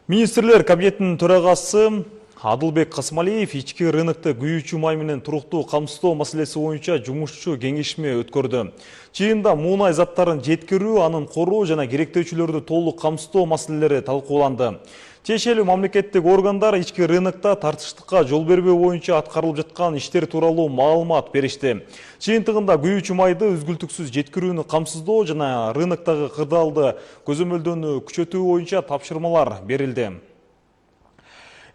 Министрлер кабинетinin төрағасы Адылбек Касмалиев ички рынокты күйүүчү май менен туруктуу камсыздоо маселеси боюнча жумушчу кеңешме өткөрдү. Чыйында муунай заттарын жеткирүү, анын короо жана керектөөчүлөрдү толук камсыздоо маселелери талкууланды. Тиешелүү мамлекеттик органдар ички рынокто тартыштыкка жол бербөө боюнча аткарылып жаткан иштер тууралуу маалымат беришти. Жыйынтыгында күйүүчү майды үзгүлтүксүз жеткирүүнү камсыздоо жана рыноктогу кырдаалды көзөмөлдөөнү күчөтүү боюнча тапшырмалар берилди.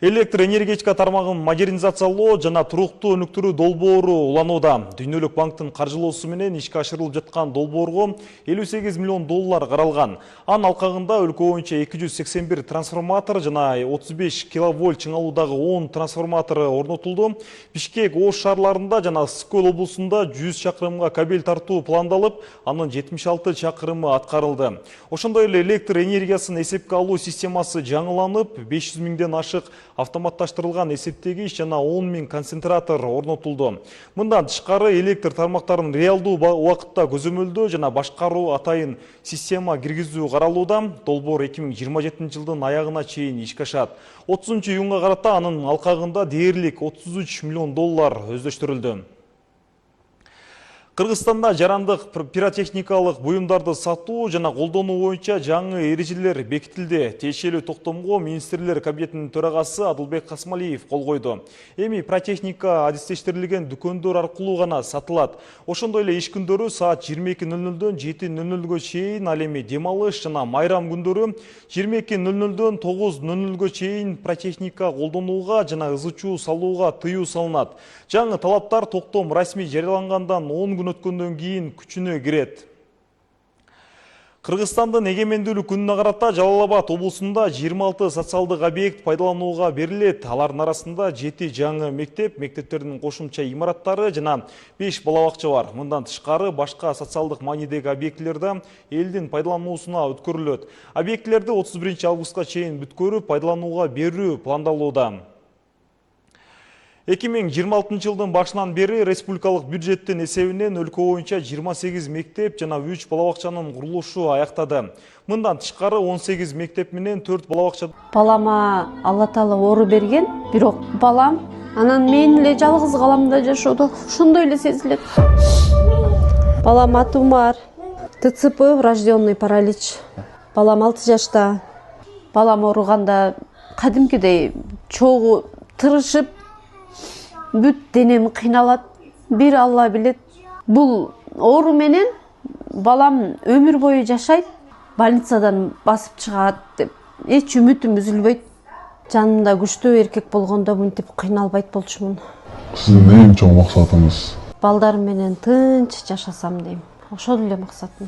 Электр энергетика тармагын модернизациялоо жана туруктуу өнүктүрүү долбоору уланууда. Дүйнөлүк банктын каржылоосу менен ишке ашырылып жаткан долбоорго 58 миллион доллар каралган. Анын алкагында өлкө боюнча 281 трансформатор жана 35 киловольт чыңалуудагы 10 трансформатор орнотулду. Бишкек, Ош шаарларында жана Ысык-Көл облусунда 100 чакырымга кабель тартуу пландалып, анын 76 чакырымы аткарылды. Ошондой эле электр энергиясын эсепке алуу системасы жаңыланып, 500 миңден ашык автоматташтырылган эсептегич жана 10 миң концентратор орнотулду. Мындан тышкары электр тармактарын реалдуу убакытта көзөмөлдөө жана башкаруу атайын система киргизүү каралууда. Долбоор 2027 жылдын аягына чейин ишке ашат. 30-июнга карата анын алкагында дээрлик 33 миллион доллар өздөштүрүлдү. Кыргызстанда жарандык пиротехникалык буюмдарды сатуу жана колдонуу боюнча жаңы эрежелер бекитилди. Тиешелүү токтомго министрлер кабинетинин төрагасы Адылбек Касмалиев кол койду. Эми пиротехника адистештирилген дүкөндөр аркылуу гана сатылат. Ошондой эле иш күндөрү саат 22:00дөн 7:00га чейин, ал эми дем алыш жана майрам күндөрү 22:00дөн 9:00га чейин пиротехника колдонууга жана ызычуу салууга тыюу салынат. Жаңы талаптар токтом расмий жарыялангандан 10 күн өткөндөн кийин күчүнө кирет. Кыргызстандын эгемендүүлүк күнүнө карата Жалал Абад облусунда 26 социалдык объект пайдаланууга берилет. Алардын арасында 7 жаңы мектептердин кошумча имараттары жана 5 бала бакча бар. Мындан тышкары башка социалдык маанидеги объектлерде элдин пайдалануусуна өткөрүлөт. Объектлерди 31 августка чейин бүткөрүп, пайдаланууга берүү пландалууда. 2026 жылдын башынан бери республикалык бюджеттин эсебинен өлкө боюнча 28 мектеп жана 3 бала бакчанын курулушу аяктады. Мындан тышкары 18 мектеп менен 4 бала бакча. Балама Алла Таала ору берген, бирок балам анан мен эле жалгыз каламда жашоодо ошондой эле сезилет. Балам атумар, ТЦП, врожденный паралич. Балам 6 жашта. Балам ооруганда кадимкидей чогуу тырышып, бүт денем кыйналат, бир Алла билет. Бул оору менен балам өмүр бою жашайт, больницадан басып чыгат деп эч үмүтүм үзүлбөйт. Жанымда күчтүү эркек болгондо мынтип кыйналбайт болчумун. Сиздин эң чоң максатыңыз? Балдарым менен тынч жашасам дейм. Ошол эле максатым.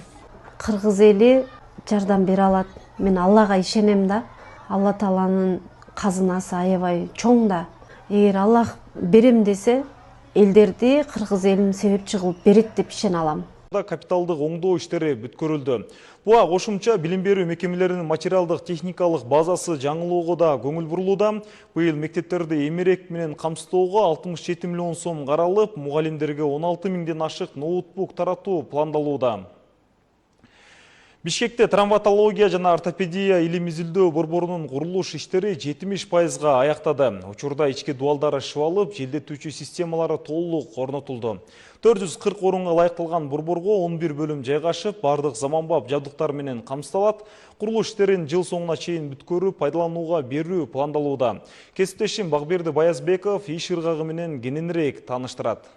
Кыргыз эли жардам бере алат. Мен Аллага ишенем да. Алла Тааланын казынасы аябай чоң да. Эгер Аллах берем десе, элдерди кыргыз элин себепчи кылып берет деп ишене алам. Капиталдык оңдоо иштери бүткөрүлдү. Буга кошумча билим берүү мекемелеринин материалдык техникалык базасы жаңылоого да көңүл бурулууда. Быйыл мектептерди эмерек менен камсыздоого 67 миллион сом каралып, мугалимдерге 16 миңден ашык ноутбук таратуу пландалууда. Бишкекте травматология жана ортопедия илим изилдөө борборунун курулуш иштери 70%га аяктады. Учурда ички дуалдары шыбалып, желдетүүчү системалары толук орнотулду. 440 орунга ылайыкталган борборго 11 бөлүм жайгашып, бардык заманбап жабдыктар менен камсыздалат. Курулуш иштерин жыл соңуна чейин бүткөрүп, пайдаланууга берүү пландалууда. Кесиптешим Багберди Баязбеков иш ыргагы менен кененирээк тааныштырат.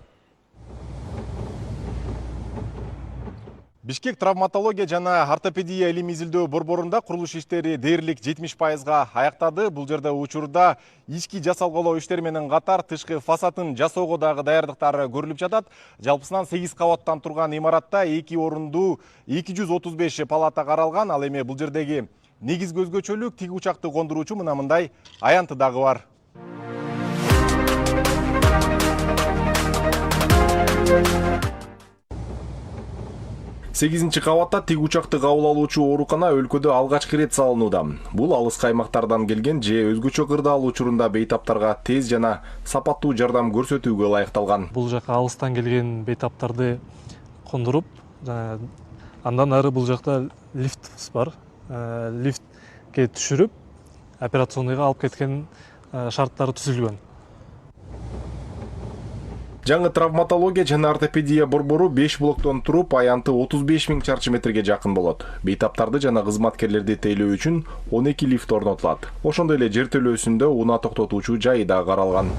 Бишкек травматология жана ортопедия илим изилдөө борборунда курулуш иштери дээрлик 70%га аяктады. Бул жерде учурда ички жасалголоо иштери менен катар тышкы фасадын жасоого дагы даярдыктары көрүлүп жатат. Жалпысынан 8 кабаттан турган имаратта 2 орундуу 235 палата каралган. Ал эми бул жердеги негизги өзгөчөлүк тик учакты кондуруучу мындай аянты дагы бар. Сегизинчи кабатта тик учакты кабыл алуучу оорукана өлкөдө алгачкы рет салынууда. Бул алыскы аймактардан келген же өзгөчө кырдаал учурунда бейтаптарга тез жана сапаттуу жардам көрсөтүүгө ылайыкталган. Бул жака алыстан келген бейтаптарды кондуруп, андан ары бул жакта лифт бар. Лифтке түшүрүп, операционныйга алып кеткен шарттары түзүлгөн. Жаңы травматология жана ортопедия борбору 5 блоктон туруп, аянты 35 000 чарчы метрге жакын болот. Бейтаптарды жана кызматкерлерди тейлөө үчүн 12 лифт орнотулат. Ошондой эле жертөлөөсүндө унаа токтотуучу жайы да каралган.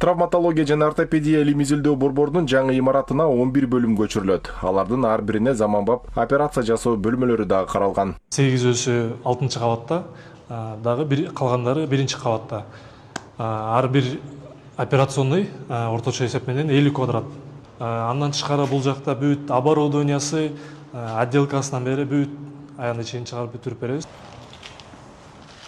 Травматология жана ортопедия илим изилдөө борборунун жаңы имаратына 11 бөлүм көчүрүлөт. Алардын ар бирине заманбап операция жасоо бөлмөлөрү да каралган. 8-өсү 6 кабатта, дагы калгандары 1 кабатта. Ар бир операционный орточо эсеп менен 50 квадрат. Андан тышкары бул жакта бүт оборудованиясы, отделкасынан бери бүт аянды чейин чыгарып бүтүрүп беребиз.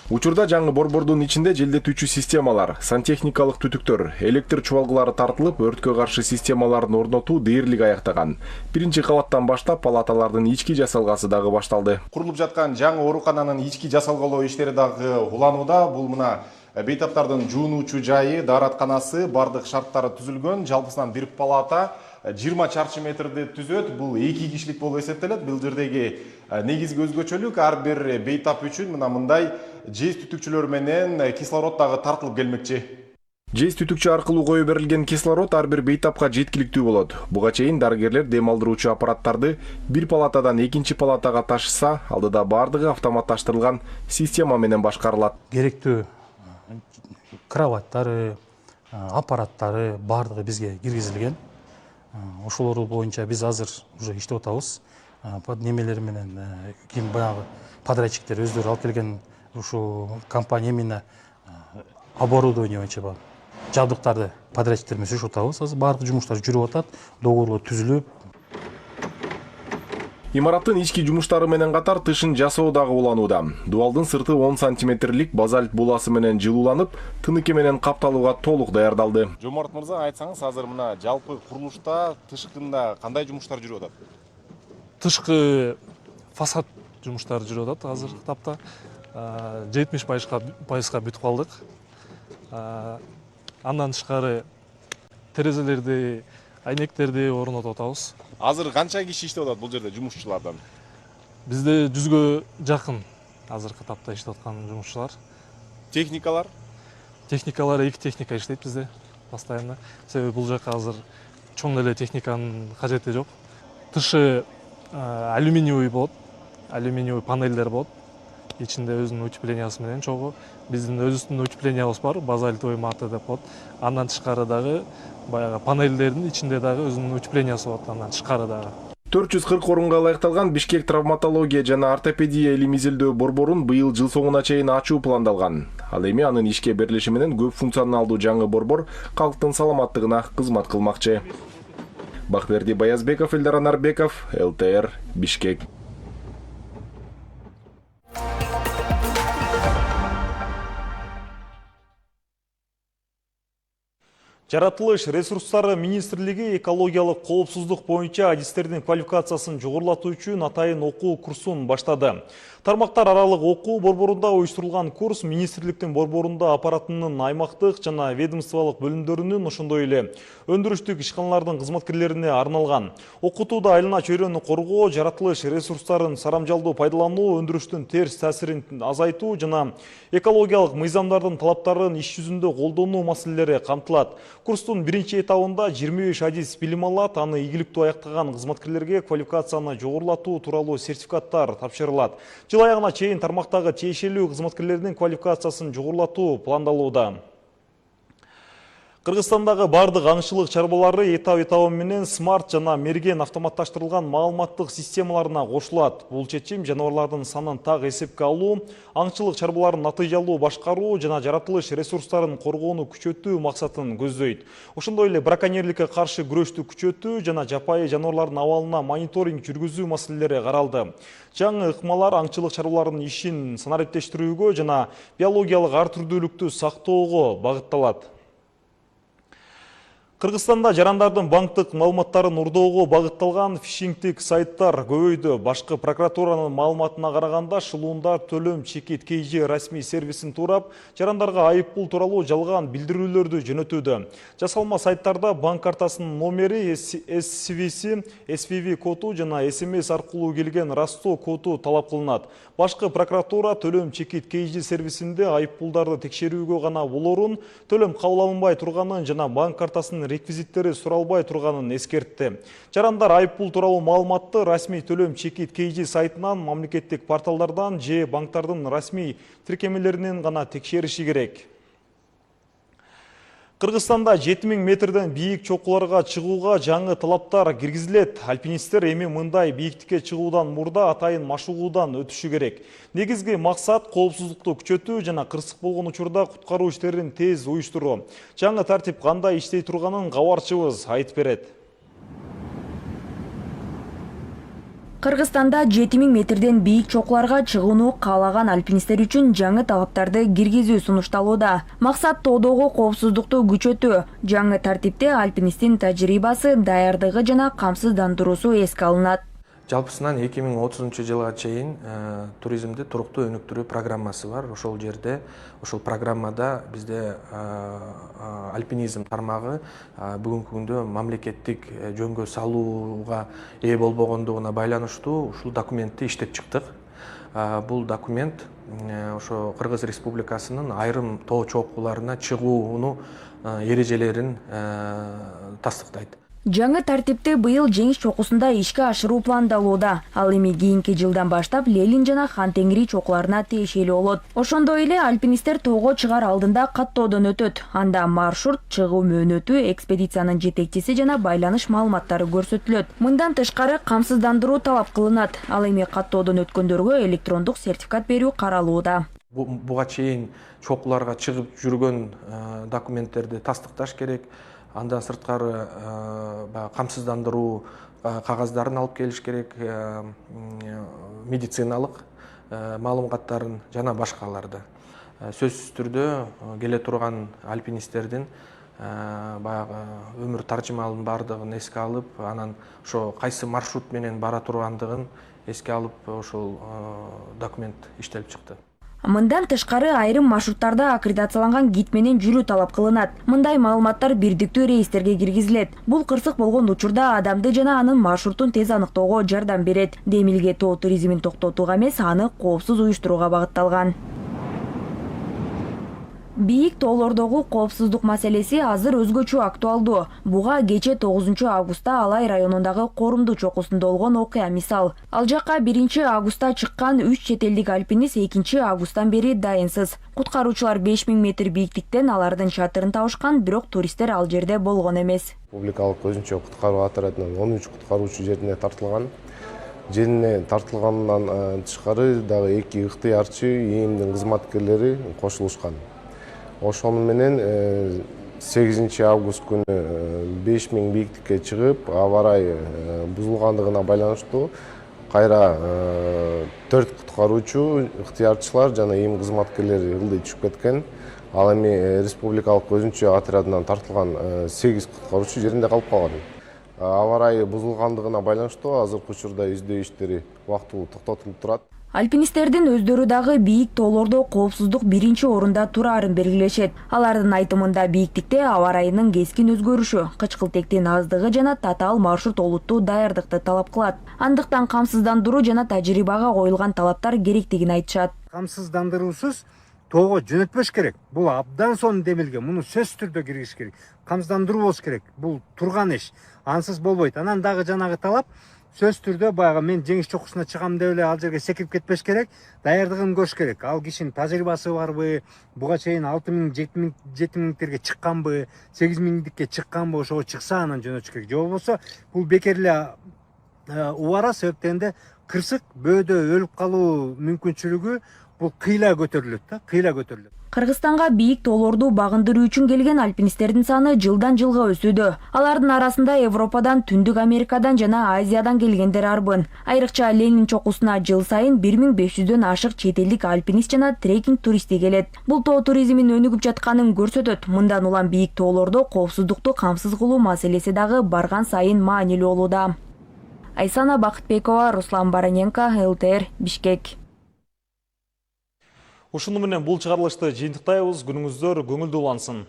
Учурда жаңы борбордун ичинде желдетүүчү системалар, сантехникалык түтүктөр, электр чубалгылары тартылып, өрткө каршы системаларын орнотуу дээрлик аяктаган. 1 кабаттан баштап палаталардын ички жасалгасы дагы башталды. Курулуп жаткан жаңы оорукананын ички жасалгалоо иштери дагы уланууда. Бул мына бейтаптардын жуунуучу жайы, дааратканасы, бардык шарттары түзүлгөн. Жалпысынан бир палата 20 чарчы метрди түзөт. Бул 2 кишилик болуп эсептелет. Бул жердеги негизги өзгөчөлүк ар бир бейтап үчүн мындай жез түтүкчүлөр менен кислород дагы тартылып келмекчи. Жез түтүкчү аркылуу кое берилген кислород ар бир бейтапка жеткиликтүү болот. Буга чейин дарыгерлер дем алдыруучу аппараттарды бир палатадан 2 палатага ташыса, алдыда бардыгы автоматташтырылган система менен башкарылат. Керектүү кроваттары, аппараттары бардыгы бизге киргизилген. Ошолор боюнча биз азыр уже иштеп атабыз. Немелер менен ким баягы подрядчиктер өздөрү алып келген ушу компания именно оборудование боюнча жабдыктарды подрядчиктер менен сүрүшүп атабыз. Азыр бардык жумуштар жүрүп атат, договорлор түзүлүп. Имараттын ички жумуштары менен катар тышын жасоо дагы уланууда. Дубалдын сырты 10 сантиметрлик базальт буласы менен жылууланып, тыныке менен капталууга толук даярдалды. Жомарт мырза, айтсаңыз, азыр мына жалпы курулушта тышкында кандай жумуштар жүрүп атат? Тышкы фасад жумуштары жүрүп атат азыркы тапта. 70% бүтүп калдык. Андан тышкары терезелерди, айнектерди орнотуп атабыз. Азыр канча киши иштеп атат бул жерде жумушчулардан? Бизде 100гө жакын азыркы тапта иштеп аткан жумушчулар. Техникалар? Техникалар 2 техника иштейт бизде постоянно. Себеби бул жакка азыр чоң эле техниканын кажети жок. Тышы алюминиевый болот, алюминиевый панелдер болот. Ичинде өзүнүн утеплениясы менен чогуу. Биздин өзүбүздүн утеплениябыз бар, базальтовый маты деп коет. Андан тышкары дагы баягы панелдердин ичинде дагы өзүнүн утеплениясы болот, андан тышкары дагы. 440 орунга ылайыкталган Бишкек травматология жана ортопедия илим изилдөө борборун быйыл жыл соңуна чейин ачуу пландалган. Ал эми анын ишке берилиши менен көп функционалдуу жаңы борбор калктын саламаттыгына кызмат кылмакчы. Бакберди Баязбеков, Элдар Анарбеков, ЛТР, Бишкек. Жаратылыш ресурстары министрлиги экологиялык коопсуздук боюнча адистердин квалификациясын жогорулатуу үчүн атайын окуу курсун баштады. Тармактар аралык окуу борборунда уюштурулган курс министрликтин борборунда аппаратынын аймактык жана ведомстволук бөлүмдөрүнүн, ошондой эле өндүрүштүк ишканалардын кызматкерлерине арналган. Окутууда айлана чөйрөнү коргоо, жаратылыш ресурстарын сарамжалдуу пайдалануу, өндүрүштүн терс таасирин азайтуу жана экологиялык мыйзамдардын талаптарын иш жүзүндө колдонуу маселелери камтылат. Курстун биринчи этабында 25 адис билим алат, аны ийгиликтүү аяктаган кызматкерлерге квалификацияны жогорулатуу тууралуу сертификаттар тапшырылат. Жыл аягына чейин тармактагы тиешелүү кызматкерлердин квалификациясын жогорулатуу пландалууда. Кыргызстандагы бардык аңчылык чарбалары этап менен смарт жана мерген автоматташтырылган маалыматтык системаларына кошулат. Бул чечим жаныбарлардын санын так эсепке алуу, аңчылык чарбаларын натыйжалуу башкаруу жана жаратылыш ресурстарын коргоону күчөтүү максатын көздөйт. Ошондой эле браконьерликке каршы күрөштү күчөтүү жана жапайы жаныбарлардын абалына мониторинг жүргүзүү маселелери каралды. Жаңы ыкмалар аңчылык чарбаларынын ишин санариптештирүүгө жана биологиялык ар түрдүүлүктү сактоого багытталат. Кыргызстанда жарандардын банктык маалыматтарын урдоого багытталган фишингтик сайттар көбөйдү. Башкы прокуратуранын маалыматына караганда шылуундар төлөм чекит KG расмий сервисин туурап, жарандарга айыппул тууралуу жалган билдирүүлөрдү жөнөтүүдө. Жасалма сайттарда банк картасынын номери, SVV коду жана SMS аркылуу келген растоо коду талап кылынат. Башкы прокуратура төлөм чекит KG сервисинде айыппулдарды текшерүүгө гана болорун, төлөм кабыл алынбай турганын жана банк картасынын реквизиттери суралбай турганын эскертти. Жарандар айыппул тууралуу маалыматты расмий төлөм чекит KG сайтынан, мамлекеттик порталдардан же банктардын расмий тиркемелеринен гана текшериши керек. Кыргызстанда 7000 метрден бийик чокуларга чыгууга жаңы талаптар киргизилет. Альпинисттер эми мындай бийиктикке чыгуудан мурда атайын машыгуудан өтүшү керек. Негизги максат коопсуздукту күчөтүү жана кырсык болгон учурда куткаруу иштерин тез уюштуруу. Жаңы тартип кандай иштей турганын кабарчыбыз айтып берет. Кыргызстанда 7000 метрден бийик чокуларга чыгууну каалаган альпинисттер үчүн жаңы талаптарды киргизүү сунушталууда. Максат тоодогу коопсуздукту күчөтүү. Жаңы тартипте альпинисттин тажрыйбасы, даярдыгы жана камсыздандыруусу эске алынат. Жалпысынан 2030 жылга чейин туризмди туруктуу өнүктүрүү программасы бар. Ошол жерде, ошол программада бизде альпинизм тармагы бүгүнкү күндө мамлекеттик жөнгө салууга ээ болбогондугуна байланыштуу ушул документти иштеп чыктык. Бул документ ошо Кыргыз Республикасынын айрым тоо чокуларына чыгууну эрежелерин тастыктайт. Жаңы тартипти быйыл Жеңиш чокусунда ишке ашыруу пландалууда. Ал эми кийинки жылдан баштап Лелин жана Хан-Теңири чокуларына тиешелүү болот. Ошондой эле альпинисттер тоого чыгар алдында каттоодон өтөт. Анда маршрут, чыгуу мөөнөтү, экспедициянын жетекчиси жана байланыш маалыматтары көрсөтүлөт. Мындан тышкары камсыздандыруу талап кылынат. Ал эми каттоодон өткөндөргө электрондук сертификат берүү каралууда. Буга чейин чокуларга чыгып жүргөн документтерди тастыкташ керек. Андан сырткары камсыздандыруу кагаздарын алып келиш керек, медициналык маалыматтарын жана башкаларды. Сөзсүз түрдө келе турган альпинисттердин баягы өмүр таржымалынын бардыгын эске алып, анан ошо кайсы маршрут менен бара тургандыгын эске алып, ошол документ иштелип чыкты. Мындан тышкары айрым маршруттарда аккредитацияланган гид менен жүрүү талап кылынат. Мындай маалыматтар бирдиктүү рейстерге киргизилет. Бул кырсык болгон учурда адамды жана анын маршрутун тез аныктоого жардам берет. Демилге тоо туризмин токтотууга эмес, аны коопсуз уюштурууга багытталган. Бийик тоолордогу коопсуздук маселеси азыр өзгөчө актуалдуу. Буга кече 9 августта Алай районундагы Корумду чокусунда болгон окуя мисал. Ал жакка 1 августта чыккан 3 чет элдик альпинист 2 августтан бери дайынсыз. Куткаруучулар 5000 метр бийиктиктен алардын чатырын табышкан, бирок туристтер ал жерде болгон эмес. Республикалык өзүнчө куткаруу отрядынан 13 куткаруучу жерине тартылган. Жерине тартылгандан тышкары дагы 2 ыктыярчы ИИМдин кызматкерлери кошулушкан. Ошону менен 8 август күнү 5000 бийиктикке чыгып, аба ырайы бузулгандыгына байланыштуу кайра 4 куткаруучу, ыктыярчылар жана ИИМ кызматкерлери ылдый түшүп кеткен. Ал эми республикалык өзүнчө отрядынан тартылган 8 куткаруучу жеринде калып калган. Аба ырайы бузулгандыгына байланыштуу азыркы учурда издөө иштери убактылуу токтотулуп турат. Альпинисттердин өздөрү дагы бийик тоолордо коопсуздук 1 орунда турарын белгилешет. Алардын айтымында бийиктикте аба ырайынын кескин өзгөрүшү, кычкылтектин аздыгы жана татаал маршрут олуттуу даярдыкты талап кылат. Андыктан камсыздандыруу жана тажрыйбага коюлган талаптар керектигин айтышат. Камсыздандыруусуз тоого жөнөтпөш керек. Бул абдан сонун демилген. Муну сөзсүз түрдө киргизиш керек. Камсыздандыруу болуш керек. Бул турган иш. Ансыз болбойт. Анан дагы жанагы талап сөз түрдө баягы мен Жеңиш чокусуна чыгам деп эле ал жерге секирип кетпеш керек, даярдыгын көрүш керек. Ал кишинин тажрыйбасы барбы, буга чейин 6000, 7000 чыкканбы, 8000дикке чыкканбы, ошого чыкса анан жөнөтүш керек. Же болбосо бул бекер эле убара, себептен кырсык бөөдө өлүп калуу мүмкүнчүлүгү бул кыйла көтөрүлөт да, кыйла көтөрүлөт. Кыргызстанга бийик тоолорду багындыруу үчүн келген альпинисттердин саны жылдан жылга өсүүдө. Алардын арасында Европадан, Түндүк Америкадан жана Азиядан келгендер арбын. Айрыкча Ленин чокусуна жыл сайын 1500дөн ашык чет элдик альпинист жана трекинг туристи келет. Бул тоо туризмин өнүгүп жатканын көрсөтөт. Мындан улам бийик тоолордо коопсуздукту камсыз кылуу маселеси дагы барган сайын маанилүү болууда. Айсана Бакытбекова, Руслан Бараненко, ЛТР, Бишкек. Ушуну менен бул чыгарылышты жыйынтыктайбыз. Күнүңүздөр көңүлдүү улансын.